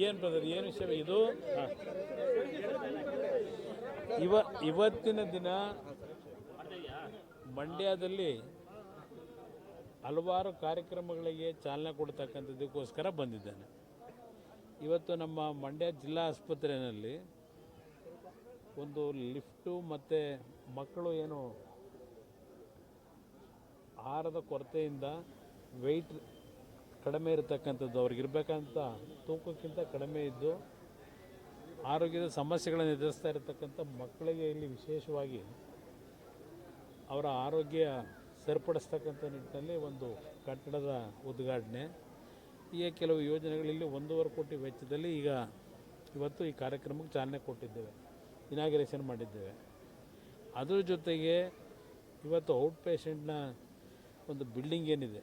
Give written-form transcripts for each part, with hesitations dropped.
ಏನು ಬ್ರದರ್, ಏನು ವಿಷಯ ಇದು? ಇವತ್ತಿನ ದಿನ ಮಂಡ್ಯದಲ್ಲಿ ಹಲವಾರು ಕಾರ್ಯಕ್ರಮಗಳಿಗೆ ಚಾಲನೆ ಕೊಡ್ತಕ್ಕಂಥದ್ದಕ್ಕೋಸ್ಕರ ಬಂದಿದ್ದೇನೆ. ಇವತ್ತು ನಮ್ಮ ಮಂಡ್ಯ ಜಿಲ್ಲಾ ಆಸ್ಪತ್ರೆಯಲ್ಲಿ ಒಂದು ಲಿಫ್ಟು ಮತ್ತು ಮಕ್ಕಳು ಏನು ಆಹಾರದ ಕೊರತೆಯಿಂದ ವೆಯ್ಟ್ ಕಡಿಮೆ ಇರತಕ್ಕಂಥದ್ದು, ಅವ್ರಿಗಿರ್ಬೇಕಂತ ತೂಕಕ್ಕಿಂತ ಕಡಿಮೆ ಇದ್ದು ಆರೋಗ್ಯದ ಸಮಸ್ಯೆಗಳನ್ನು ಎದುರಿಸ್ತಾ ಇರತಕ್ಕಂಥ ಮಕ್ಕಳಿಗೆ ಇಲ್ಲಿ ವಿಶೇಷವಾಗಿ ಅವರ ಆರೋಗ್ಯ ಸರಿಪಡಿಸ್ತಕ್ಕಂಥ ನಿಟ್ಟಿನಲ್ಲಿ ಒಂದು ಕಟ್ಟಡದ ಉದ್ಘಾಟನೆ, ಹೀಗೆ ಕೆಲವು ಯೋಜನೆಗಳಲ್ಲಿ 1.5 ಕೋಟಿ ವೆಚ್ಚದಲ್ಲಿ ಇವತ್ತು ಈ ಕಾರ್ಯಕ್ರಮಕ್ಕೆ ಚಾಲನೆ ಕೊಟ್ಟಿದ್ದೇವೆ, ಇನಾಗ್ರೇಷನ್ ಮಾಡಿದ್ದೇವೆ. ಅದರ ಜೊತೆಗೆ ಇವತ್ತು ಔಟ್ ಪೇಷೆಂಟ್ನ ಒಂದು ಬಿಲ್ಡಿಂಗ್ ಏನಿದೆ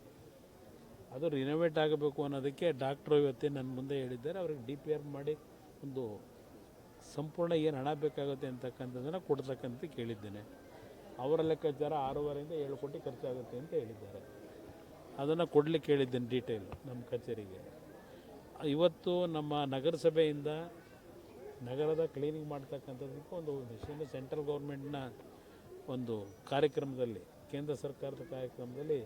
ಅದು ರಿನೋವೇಟ್ ಆಗಬೇಕು ಅನ್ನೋದಕ್ಕೆ ಡಾಕ್ಟ್ರು ಇವತ್ತೇ ನನ್ನ ಮುಂದೆ ಹೇಳಿದ್ದಾರೆ. ಅವ್ರಿಗೆ DPR ಮಾಡಿ ಒಂದು ಸಂಪೂರ್ಣ ಏನು ಹಣ ಬೇಕಾಗುತ್ತೆ ಅಂತಕ್ಕಂಥದ್ದನ್ನು ಕೊಡ್ತಕ್ಕಂಥ ಕೇಳಿದ್ದೇನೆ. ಅವರ ಲೆಕ್ಕಾಚಾರ 6.5 7 ಕೋಟಿ ಖರ್ಚಾಗುತ್ತೆ ಅಂತ ಹೇಳಿದ್ದಾರೆ. ಅದನ್ನು ಕೊಡಲಿಕ್ಕೆ ಹೇಳಿದ್ದೇನೆ ಡೀಟೇಲ್ ನಮ್ಮ ಕಚೇರಿಗೆ. ಇವತ್ತು ನಮ್ಮ ನಗರಸಭೆಯಿಂದ ನಗರದ ಕ್ಲೀನಿಂಗ್ ಮಾಡ್ತಕ್ಕಂಥದ್ದಕ್ಕೆ ಒಂದು ವಿಷಯ ಸೆಂಟ್ರಲ್ ಗೌರ್ಮೆಂಟ್ನ ಒಂದು ಕಾರ್ಯಕ್ರಮದಲ್ಲಿ, ಕೇಂದ್ರ ಸರ್ಕಾರದ ಕಾರ್ಯಕ್ರಮದಲ್ಲಿ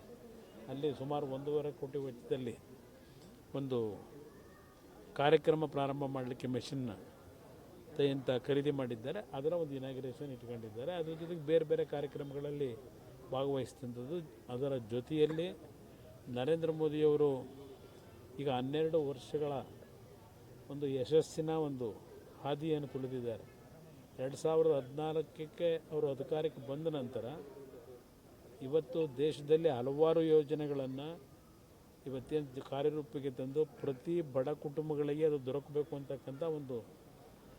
ಅಲ್ಲಿ ಸುಮಾರು 1.5 ಕೋಟಿ ವೆಚ್ಚದಲ್ಲಿ ಒಂದು ಕಾರ್ಯಕ್ರಮ ಪ್ರಾರಂಭ ಮಾಡಲಿಕ್ಕೆ ಮೆಷಿನ್ನ ಅಂತ ಖರೀದಿ ಮಾಡಿದ್ದಾರೆ. ಅದರ ಒಂದು ಇನಾಗ್ರೇಷನ್ ಇಟ್ಕೊಂಡಿದ್ದಾರೆ. ಅದ್ರ ಜೊತೆಗೆ ಬೇರೆ ಬೇರೆ ಕಾರ್ಯಕ್ರಮಗಳಲ್ಲಿ ಭಾಗವಹಿಸ್ತಂಥದ್ದು. ಅದರ ಜೊತೆಯಲ್ಲಿ ನರೇಂದ್ರ ಮೋದಿಯವರು ಈಗ 12 ವರ್ಷಗಳ ಒಂದು ಯಶಸ್ಸಿನ ಒಂದು ಹಾದಿಯನ್ನು ತುಳಿದಿದ್ದಾರೆ. 2014ಕ್ಕೆ ಅವರು ಅಧಿಕಾರಕ್ಕೆ ಬಂದ ನಂತರ ಇವತ್ತು ದೇಶದಲ್ಲಿ ಹಲವಾರು ಯೋಜನೆಗಳನ್ನು ಇವತ್ತೇನು ಕಾರ್ಯರೂಪಕ್ಕೆ ತಂದು ಪ್ರತಿ ಬಡ ಕುಟುಂಬಗಳಿಗೆ ಅದು ದೊರಕಬೇಕು ಅಂತಕ್ಕಂಥ ಒಂದು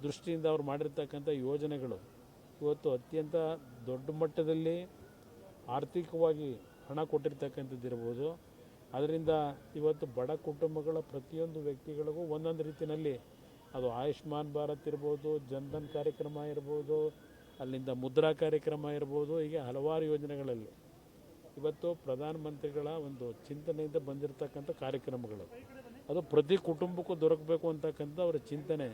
ದೃಷ್ಟಿಯಿಂದ ಅವ್ರು ಮಾಡಿರ್ತಕ್ಕಂಥ ಯೋಜನೆಗಳು ಇವತ್ತು ಅತ್ಯಂತ ದೊಡ್ಡ ಮಟ್ಟದಲ್ಲಿ ಆರ್ಥಿಕವಾಗಿ ಹಣ ಕೊಟ್ಟಿರ್ತಕ್ಕಂಥದ್ದಿರ್ಬೋದು. ಅದರಿಂದ ಇವತ್ತು ಬಡ ಕುಟುಂಬಗಳ ಪ್ರತಿಯೊಂದು ವ್ಯಕ್ತಿಗಳಿಗೂ ಒಂದೊಂದು ರೀತಿಯಲ್ಲಿ ಅದು ಆಯುಷ್ಮಾನ್ ಭಾರತ್ ಇರ್ಬೋದು, ಜನ್ಧನ್ ಕಾರ್ಯಕ್ರಮ ಇರ್ಬೋದು, ಅಲ್ಲಿಂದ ಮುದ್ರಾ ಕಾರ್ಯಕ್ರಮ ಇರ್ಬೋದು, ಹೀಗೆ ಹಲವಾರು ಯೋಜನೆಗಳಲ್ಲಿ ಇವತ್ತು ಪ್ರಧಾನಮಂತ್ರಿಗಳ ಒಂದು ಚಿಂತನೆಯಿಂದ ಬಂದಿರತಕ್ಕಂಥ ಕಾರ್ಯಕ್ರಮಗಳು ಅದು ಪ್ರತಿ ಕುಟುಂಬಕ್ಕೂ ದೊರಕಬೇಕು ಅಂತಕ್ಕಂಥ ಅವರ ಚಿಂತನೆ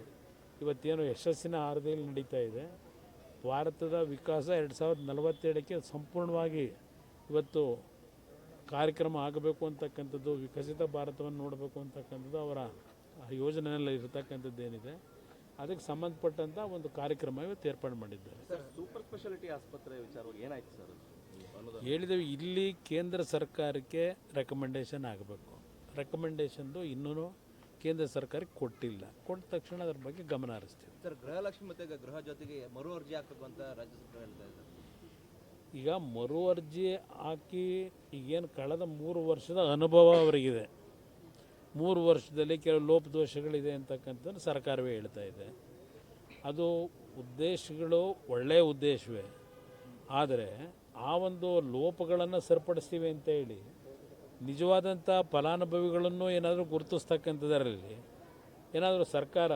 ಇವತ್ತೇನು ಯಶಸ್ಸಿನ ಹಾದಿಯಲ್ಲಿ ನಡೀತಾ ಇದೆ. ಭಾರತದ ವಿಕಾಸ 2047ಕ್ಕೆ ಸಂಪೂರ್ಣವಾಗಿ ಇವತ್ತು ಕಾರ್ಯಕ್ರಮ ಆಗಬೇಕು ಅಂತಕ್ಕಂಥದ್ದು, ವಿಕಸಿತ ಭಾರತವನ್ನು ನೋಡಬೇಕು ಅಂತಕ್ಕಂಥದ್ದು ಅವರ ಯೋಜನೆಯಲ್ಲಿ ಇರತಕ್ಕಂಥದ್ದೇನಿದೆ ಅದಕ್ಕೆ ಸಂಬಂಧಪಟ್ಟಂಥ ಒಂದು ಕಾರ್ಯಕ್ರಮ ಇವತ್ತು ಏರ್ಪಾಡು ಮಾಡಿದ್ದಾರೆ. ಸೂಪರ್ ಸ್ಪೆಷಾಲಿಟಿ ಆಸ್ಪತ್ರೆ ವಿಚಾರವಾಗಿ ಏನಾಯ್ತು ಸರ್? ಹೇಳಿದ್ದೇವೆ, ಇಲ್ಲಿ ಕೇಂದ್ರ ಸರ್ಕಾರಕ್ಕೆ ರೆಕಮೆಂಡೇಶನ್ ಆಗಬೇಕು. ರೆಕಮೆಂಡೇಶನ್ದು ಇನ್ನೂ ಕೇಂದ್ರ ಸರ್ಕಾರಕ್ಕೆ ಕೊಟ್ಟಿಲ್ಲ. ಕೊಟ್ಟ ತಕ್ಷಣ ಅದರ ಬಗ್ಗೆ ಗಮನ ಹರಿಸ್ತೀವಿ. ಸರ್, ಗೃಹಲಕ್ಷ್ಮಿ ಮತ್ತು ಗೃಹ ಜೊತೆಗೆ ಮರು ಅರ್ಜಿ ಹಾಕಬೇಕು ಅಂತ ರಾಜ್ಯ ಸರ್ಕಾರ ಹೇಳ್ತಾ ಇದೆ. ಈಗ ಮರು ಅರ್ಜಿ ಹಾಕಿ ಈಗೇನು ಕಳೆದ 3 ವರ್ಷದ ಅನುಭವ ಅವರಿಗಿದೆ. 3 ವರ್ಷದಲ್ಲಿ ಕೆಲವು ಲೋಪದೋಷಗಳಿದೆ ಅಂತಕ್ಕಂಥದ್ದು ಸರ್ಕಾರವೇ ಹೇಳ್ತಾ ಇದೆ. ಅದು ಉದ್ದೇಶಗಳು ಒಳ್ಳೆಯ ಉದ್ದೇಶವೇ, ಆದರೆ ಆ ಒಂದು ಲೋಪಗಳನ್ನು ಸರಿಪಡಿಸ್ತೀವಿ ಅಂತ ಹೇಳಿ ನಿಜವಾದಂಥ ಫಲಾನುಭವಿಗಳನ್ನು ಏನಾದರೂ ಗುರುತಿಸ್ತಕ್ಕಂಥದ್ರಲ್ಲಿ ಏನಾದರೂ ಸರ್ಕಾರ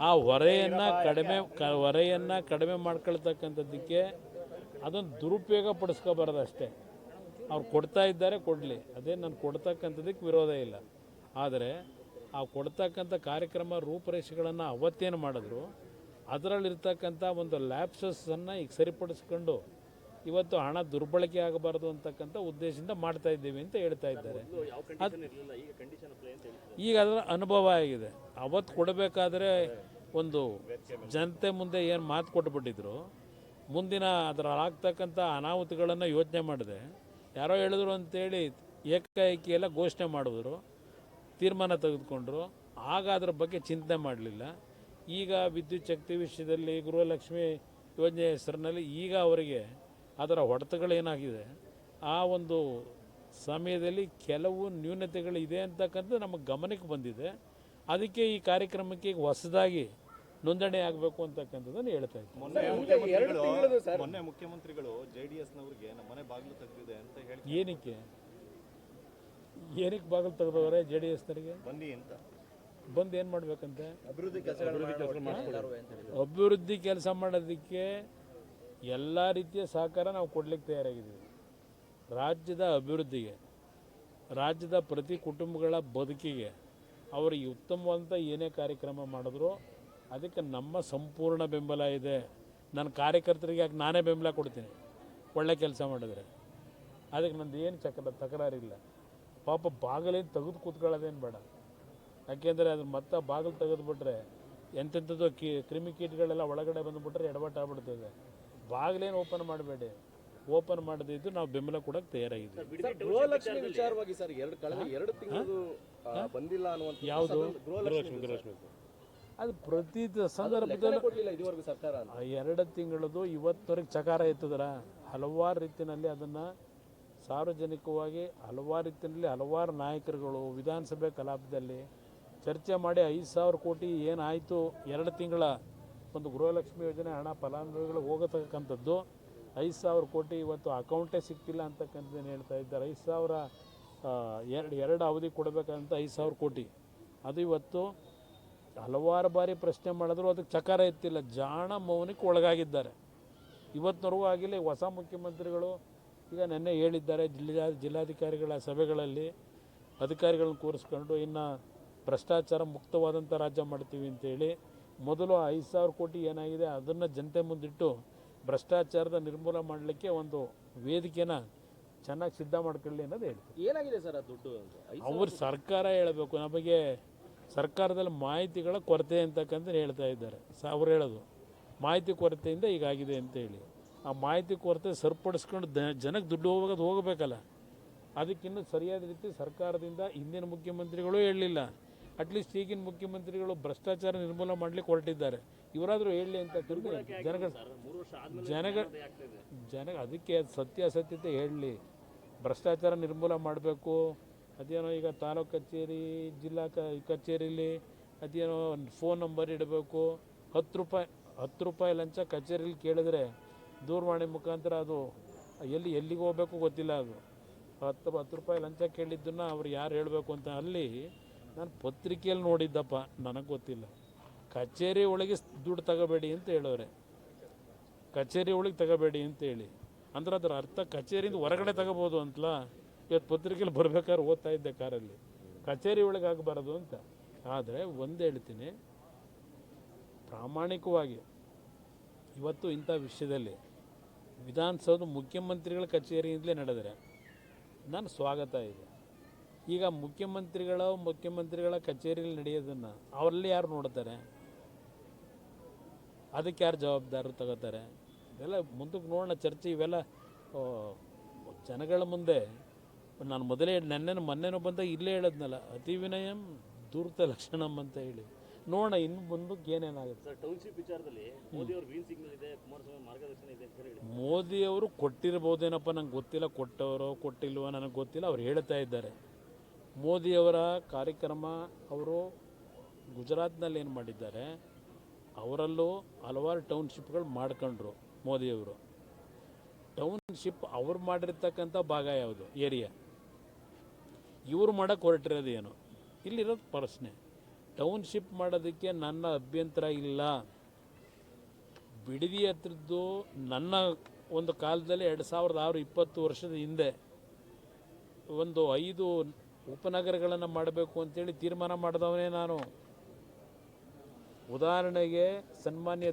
ಆ ಹೊರೆಯನ್ನು ಕಡಿಮೆ ಮಾಡ್ಕೊಳ್ತಕ್ಕಂಥದ್ದಕ್ಕೆ ಅದನ್ನು ದುರುಪಯೋಗ ಪಡಿಸ್ಕೋಬಾರ್ದು ಅಷ್ಟೇ. ಅವ್ರು ಕೊಡ್ತಾ ಇದ್ದಾರೆ, ಕೊಡಲಿ, ಅದೇ ನಾನು ಕೊಡ್ತಕ್ಕಂಥದ್ದಕ್ಕೆ ವಿರೋಧ ಇಲ್ಲ. ಆದರೆ ಆ ಕೊಡ್ತಕ್ಕಂಥ ಕಾರ್ಯಕ್ರಮ ರೂಪರೇಷೆಗಳನ್ನು ಅವತ್ತೇನು ಮಾಡಿದ್ರು ಅದರಲ್ಲಿರ್ತಕ್ಕಂಥ ಒಂದು ಲ್ಯಾಪ್ಸಸ್ಸನ್ನು ಈಗ ಸರಿಪಡಿಸ್ಕೊಂಡು ಇವತ್ತು ಹಣ ದುರ್ಬಳಕೆ ಆಗಬಾರ್ದು ಅಂತಕ್ಕಂಥ ಉದ್ದೇಶದಿಂದ ಮಾಡ್ತಾ ಇದ್ದೀವಿ ಅಂತ ಹೇಳ್ತಾ ಇದ್ದಾರೆ. ಈಗ ಅದರ ಅನುಭವ ಆಗಿದೆ. ಅವತ್ತು ಕೊಡಬೇಕಾದ್ರೆ ಒಂದು ಜನತೆ ಮುಂದೆ ಏನು ಮಾತು ಕೊಟ್ಟುಬಿಟ್ಟಿದ್ರು, ಮುಂದಿನ ಅದರ ಆಗ್ತಕ್ಕಂಥ ಅನಾಹುತಗಳನ್ನು ಯೋಚನೆ ಮಾಡಿದೆ. ಯಾರೋ ಹೇಳಿದ್ರು ಅಂತೇಳಿ ಏಕಾಏಕಿ ಎಲ್ಲ ಘೋಷಣೆ ಮಾಡಿದ್ರು, ತೀರ್ಮಾನ ತೆಗೆದುಕೊಂಡ್ರು. ಆಗ ಅದರ ಬಗ್ಗೆ ಚಿಂತನೆ ಮಾಡಲಿಲ್ಲ. ಈಗ ವಿದ್ಯುತ್ ಶಕ್ತಿ ವಿಷಯದಲ್ಲಿ ಗೃಹಲಕ್ಷ್ಮಿ ಯೋಜನೆ ಹೆಸರಿನಲ್ಲಿ ಈಗ ಅವರಿಗೆ ಅದರ ಹೊಡೆತಗಳೇನಾಗಿದೆ, ಆ ಒಂದು ಸಮಯದಲ್ಲಿ ಕೆಲವು ನ್ಯೂನತೆಗಳಿದೆ ಅಂತಕ್ಕಂಥದ್ದು ನಮ್ಮ ಗಮನಕ್ಕೆ ಬಂದಿದೆ. ಅದಕ್ಕೆ ಈ ಕಾರ್ಯಕ್ರಮಕ್ಕೆ ಈಗ ಹೊಸದಾಗಿ ನೋಂದಣಿ ಆಗಬೇಕು ಅಂತಕ್ಕಂಥದ್ದನ್ನು ಹೇಳ್ತಾ ಇದ್ದಾರೆ. ಮೊನ್ನೆ ಮುಖ್ಯಮಂತ್ರಿಗಳು JDSನವರಿಗೆ ನಮ್ಮ ಮನೆ ಬಾಗಿಲು ತೆಗೆದಿದೆ ಅಂತ ಹೇಳಿ, ಏನಕ್ಕೆ ಬಾಗಿಲು ತೆಗೆದವರೆ JDSನವರಿಗೆ? ಬನ್ನಿ ಅಂತ ಬಂದು ಏನು ಮಾಡಬೇಕಂತೆ? ಅಭಿವೃದ್ಧಿ ಕೆಲಸ ಮಾಡೋದಕ್ಕೆ ಎಲ್ಲ ರೀತಿಯ ಸಹಕಾರ ನಾವು ಕೊಡಲಿಕ್ಕೆ ತಯಾರಾಗಿದ್ದೀವಿ. ರಾಜ್ಯದ ಅಭಿವೃದ್ಧಿಗೆ, ರಾಜ್ಯದ ಪ್ರತಿ ಕುಟುಂಬಗಳ ಬದುಕಿಗೆ ಅವರಿಗೆ ಉತ್ತಮವಾದಂಥ ಏನೇ ಕಾರ್ಯಕ್ರಮ ಮಾಡಿದ್ರು ಅದಕ್ಕೆ ನಮ್ಮ ಸಂಪೂರ್ಣ ಬೆಂಬಲ ಇದೆ. ನನ್ನ ಕಾರ್ಯಕರ್ತರಿಗೆ ಯಾಕೆ ನಾನೇ ಬೆಂಬಲ ಕೊಡ್ತೀನಿ ಒಳ್ಳೆ ಕೆಲಸ ಮಾಡಿದ್ರೆ. ಅದಕ್ಕೆ ನಂದು ಏನು ತಕರಾರಿಲ್ಲ. ಪಾಪ ಬಾಗಿಲೇನು ತೆಗೆದು ಕೂತ್ಕೊಳ್ಳೋದೇನು ಬೇಡ. ಯಾಕೆಂದರೆ ಅದು ಮತ್ತೆ ಬಾಗಿಲು ತೆಗೆದುಬಿಟ್ರೆ ಎಂತೆಂಥದ್ದು ಕ್ರಿಮಿಕೀಟಗಳೆಲ್ಲ ಒಳಗಡೆ ಬಂದುಬಿಟ್ರೆ ಎಡವಟ್ಟು ಆಗ್ಬಿಡ್ತದೆ. ಬಾಗಿಲೇನು ಓಪನ್ ಮಾಡಬೇಡಿ. ಓಪನ್ ಮಾಡದಿದ್ದು ನಾವು ಬೆಂಬಲ ಕೊಡೋಕ್ಕೆ ತಯಾರಾಗಿದ್ದೀವಿ. ಗೃಹಲಕ್ಷ್ಮಿ ವಿಚಾರವಾಗಿ ಸರ್ ಎರಡು ತಿಂಗಳು ಬಂದಿಲ್ಲ ಅನ್ನುವಂಥ ಯಾವುದು ಗೃಹಲಕ್ಷ್ಮಿ ಅದು ಪ್ರತಿ ಸಂದರ್ಭದಲ್ಲೂ ಕೊಡಲಿಲ್ಲ ಇದುವರೆಗೂ ಸರ್ಕಾರ ಅಂತ. 2 ತಿಂಗಳದು ಇವತ್ತವರೆಗೆ ಚಕಾರ ಎತ್ತಿದ್ರ ಹಲವಾರು ರೀತಿಯಲ್ಲಿ ಅದನ್ನು ಸಾರ್ವಜನಿಕವಾಗಿ ಹಲವಾರು ರೀತಿಯಲ್ಲಿ ಹಲವಾರು ನಾಯಕರುಗಳು ವಿಧಾನಸಭೆ ಕಲಾಪದಲ್ಲಿ ಚರ್ಚೆ ಮಾಡಿ 5,000 ಕೋಟಿ ಏನಾಯಿತು 2 ತಿಂಗಳ ಒಂದು ಗೃಹಲಕ್ಷ್ಮಿ ಯೋಜನೆ ಹಣ ಫಲಾನುಭವಿಗಳು ಹೋಗತಕ್ಕಂಥದ್ದು 5,000 ಕೋಟಿ ಇವತ್ತು ಅಕೌಂಟೇ ಸಿಗ್ತಿಲ್ಲ ಅಂತಕ್ಕಂಥದ್ದೇನು ಹೇಳ್ತಾ ಇದ್ದಾರೆ. 5,000 ಎರಡು ಅವಧಿ ಕೊಡಬೇಕಂತ 5,000 ಕೋಟಿ ಅದು ಇವತ್ತು ಹಲವಾರು ಬಾರಿ ಪ್ರಶ್ನೆ ಮಾಡಿದ್ರು ಅದಕ್ಕೆ ಚಕಾರ ಎತ್ತಿಲ್ಲ. ಜಾಣ ಮೌನಕ್ಕೆ ಒಳಗಾಗಿದ್ದಾರೆ. ಇವತ್ತಿನವರೆಗೂ ಆಗಿಲ್ಲ. ಹೊಸ ಮುಖ್ಯಮಂತ್ರಿಗಳು ಈಗ ನೆನ್ನೆ ಹೇಳಿದ್ದಾರೆ ಜಿಲ್ಲಾಧಿಕಾರಿಗಳ ಸಭೆಗಳಲ್ಲಿ ಅಧಿಕಾರಿಗಳನ್ನ ಕೂರಿಸ್ಕೊಂಡು ಇನ್ನು ಭ್ರಷ್ಟಾಚಾರ ಮುಕ್ತವಾದಂಥ ರಾಜ್ಯ ಮಾಡ್ತೀವಿ ಅಂತೇಳಿ ಮೊದಲು 5,000 ಕೋಟಿ ಏನಾಗಿದೆ ಅದನ್ನು ಜನತೆ ಮುಂದಿಟ್ಟು ಭ್ರಷ್ಟಾಚಾರದ ನಿರ್ಮೂಲ ಮಾಡಲಿಕ್ಕೆ ಒಂದು ವೇದಿಕೆನ ಚೆನ್ನಾಗಿ ಸಿದ್ಧ ಮಾಡ್ಕೊಳ್ಳಿ ಅನ್ನೋದು ಹೇಳ್ತೀವಿ. ಏನಾಗಿದೆ ಸರ್ ಆ ದುಡ್ಡು? ಅವ್ರ ಸರ್ಕಾರ ಹೇಳಬೇಕು. ನಮಗೆ ಸರ್ಕಾರದಲ್ಲಿ ಮಾಹಿತಿಗಳ ಕೊರತೆ ಅಂತಕ್ಕಂಥ ಹೇಳ್ತಾ ಇದ್ದಾರೆ. ಅವ್ರು ಹೇಳೋದು ಮಾಹಿತಿ ಕೊರತೆಯಿಂದ ಹೀಗಾಗಿದೆ ಅಂತೇಳಿ. ಆ ಮಾಹಿತಿ ಕೊರತೆ ಸರಿಪಡಿಸ್ಕೊಂಡು ಜನಕ್ಕೆ ದುಡ್ಡು ಹೋಗಬೇಕಲ್ಲ. ಅದಕ್ಕಿನ್ನೂ ಸರಿಯಾದ ರೀತಿ ಸರ್ಕಾರದಿಂದ ಹಿಂದಿನ ಮುಖ್ಯಮಂತ್ರಿಗಳು ಹೇಳಲಿಲ್ಲ. ಅಟ್ಲೀಸ್ಟ್ ಈಗಿನ ಮುಖ್ಯಮಂತ್ರಿಗಳು ಭ್ರಷ್ಟಾಚಾರ ನಿರ್ಮೂಲ ಮಾಡಲಿಕ್ಕೆ ಹೊರಟಿದ್ದಾರೆ. ಇವರಾದರೂ ಹೇಳಲಿ ಅಂತ ಜನಗ ಅದಕ್ಕೆ ಸತ್ಯಾಸತ್ಯತೆ ಹೇಳಲಿ. ಭ್ರಷ್ಟಾಚಾರ ನಿರ್ಮೂಲ ಮಾಡಬೇಕು. ಅದೇನೋ ಈಗ ತಾಲೂಕು ಕಚೇರಿ ಜಿಲ್ಲಾ ಕಚೇರಿಲಿ ಅದೇನೋ ಫೋನ್ ನಂಬರ್ ಇಡಬೇಕು. 10 ರೂಪಾಯಿ ಲಂಚ ಕಚೇರಿಲಿ ಕೇಳಿದ್ರೆ ದೂರವಾಣಿ ಮುಖಾಂತರ ಅದು ಎಲ್ಲಿಗೆ ಹೋಗಬೇಕು ಗೊತ್ತಿಲ್ಲ. ಅದು 10 ರೂಪಾಯಿ ಲಂಚ ಕೇಳಿದ್ದನ್ನು ಅವ್ರು ಯಾರು ಹೇಳಬೇಕು ಅಂತ ಅಲ್ಲಿ ನಾನು ಪತ್ರಿಕೆಯಲ್ಲಿ ನೋಡಿದ್ದಪ್ಪ, ನನಗೆ ಗೊತ್ತಿಲ್ಲ. ಕಚೇರಿ ಒಳಗೆ ದುಡ್ಡು ತಗೋಬೇಡಿ ಅಂತ ಹೇಳೋರೆ. ಕಚೇರಿ ಒಳಗೆ ತಗೋಬೇಡಿ ಅಂತೇಳಿ ಅಂದ್ರೆ ಅದರ ಅರ್ಥ ಕಚೇರಿಯಿಂದ ಹೊರಗಡೆ ತಗೋಬೋದು ಅಂತಲ್ಲ. ಇವತ್ತು ಪತ್ರಿಕೆಯಲ್ಲಿ ಬರ್ಬೇಕಾದ್ರೆ ಓದ್ತಾ ಇದ್ದೆ ಕಾರಲ್ಲಿ, ಕಚೇರಿ ಒಳಗೆ ಆಗಬಾರದು ಅಂತ. ಆದರೆ ಒಂದು ಹೇಳ್ತೀನಿ, ಪ್ರಾಮಾಣಿಕವಾಗಿ ಇವತ್ತು ಇಂಥ ವಿಷಯದಲ್ಲಿ ವಿಧಾನಸೌಧ ಮುಖ್ಯಮಂತ್ರಿಗಳ ಕಚೇರಿಯಿಂದಲೇ ನಡೆದರೆ ನಾನು ಸ್ವಾಗತ ಇದೆ. ಈಗ ಮುಖ್ಯಮಂತ್ರಿಗಳ ಕಚೇರಿಯಲ್ಲಿ ನಡೆಯೋದನ್ನು ಅವರಲ್ಲಿ ಯಾರು ನೋಡ್ತಾರೆ? ಅದಕ್ಕೆ ಯಾರು ಜವಾಬ್ದಾರರು ತಗೋತಾರೆ? ಇದೆಲ್ಲ ಮುಂದಕ್ಕೆ ನೋಡೋಣ ಚರ್ಚೆ. ಇವೆಲ್ಲ ಜನಗಳ ಮುಂದೆ ನಾನು ಮೊದಲೇ ಮೊನ್ನೆನೂ ಬಂದಾಗ ಇಲ್ಲೇ ಹೇಳೋದ್ನಲ್ಲ, ಅತಿ ವಿನಯಂ ಧೂರ್ತ ಲಕ್ಷಣಂ ಅಂತ ಹೇಳಿ. ನೋಡೋಣ ಇನ್ನು ಮುಂದಕ್ಕೆ ಏನೇನಾಗುತ್ತೆ. ಸರ್, ಟೌನ್ಶಿಪ್ ವಿಚಾರದಲ್ಲಿ ಮೋದಿ ಅವರು ಗ್ರೀನ್ ಸಿಗ್ನಲ್ ಇದೆ, ಕುಮಾರಸ್ವಾಮಿ ಮಾರ್ಗದರ್ಶನ ಇದೆ ಅಂತ ಹೇಳಿ ಮೋದಿಯವರು ಕೊಟ್ಟಿರ್ಬೋದೇನಪ್ಪ, ನಂಗೆ ಗೊತ್ತಿಲ್ಲ. ಕೊಟ್ಟವರೋ ಕೊಟ್ಟಿಲ್ವೋ ನನಗೆ ಗೊತ್ತಿಲ್ಲ. ಅವ್ರು ಹೇಳ್ತಾ ಇದ್ದಾರೆ. ಮೋದಿಯವರ ಕಾರ್ಯಕ್ರಮ ಅವರು ಗುಜರಾತ್ನಲ್ಲಿ ಏನು ಮಾಡಿದ್ದಾರೆ, ಅವರಲ್ಲೂ ಹಲವಾರು ಟೌನ್ಶಿಪ್ಗಳು ಮಾಡ್ಕೊಂಡ್ರು ಮೋದಿಯವರು. ಟೌನ್ಶಿಪ್ ಅವ್ರು ಮಾಡಿರ್ತಕ್ಕಂಥ ಭಾಗ ಯಾವುದು ಏರಿಯಾ, ಇವರು ಮಾಡೋಕ್ಕೆ ಹೊರಟಿರೋದು ಏನು? ಇಲ್ಲಿರೋದು ಪ್ರಶ್ನೆ. ಟೌನ್ಶಿಪ್ ಮಾಡೋದಕ್ಕೆ ನನ್ನ ಅಭ್ಯಂತರ ಇಲ್ಲ. ಬಿಡದಿ ಹತ್ರದ್ದು ನನ್ನ ಒಂದು ಕಾಲದಲ್ಲಿ 2006 20 ವರ್ಷದ ಹಿಂದೆ ಒಂದು 5 ಉಪನಗರಗಳನ್ನು ಮಾಡಬೇಕು ಅಂತೇಳಿ ತೀರ್ಮಾನ ಮಾಡಿದವನೇ ನಾನು. ಉದಾಹರಣೆಗೆ ಸನ್ಮಾನ್ಯ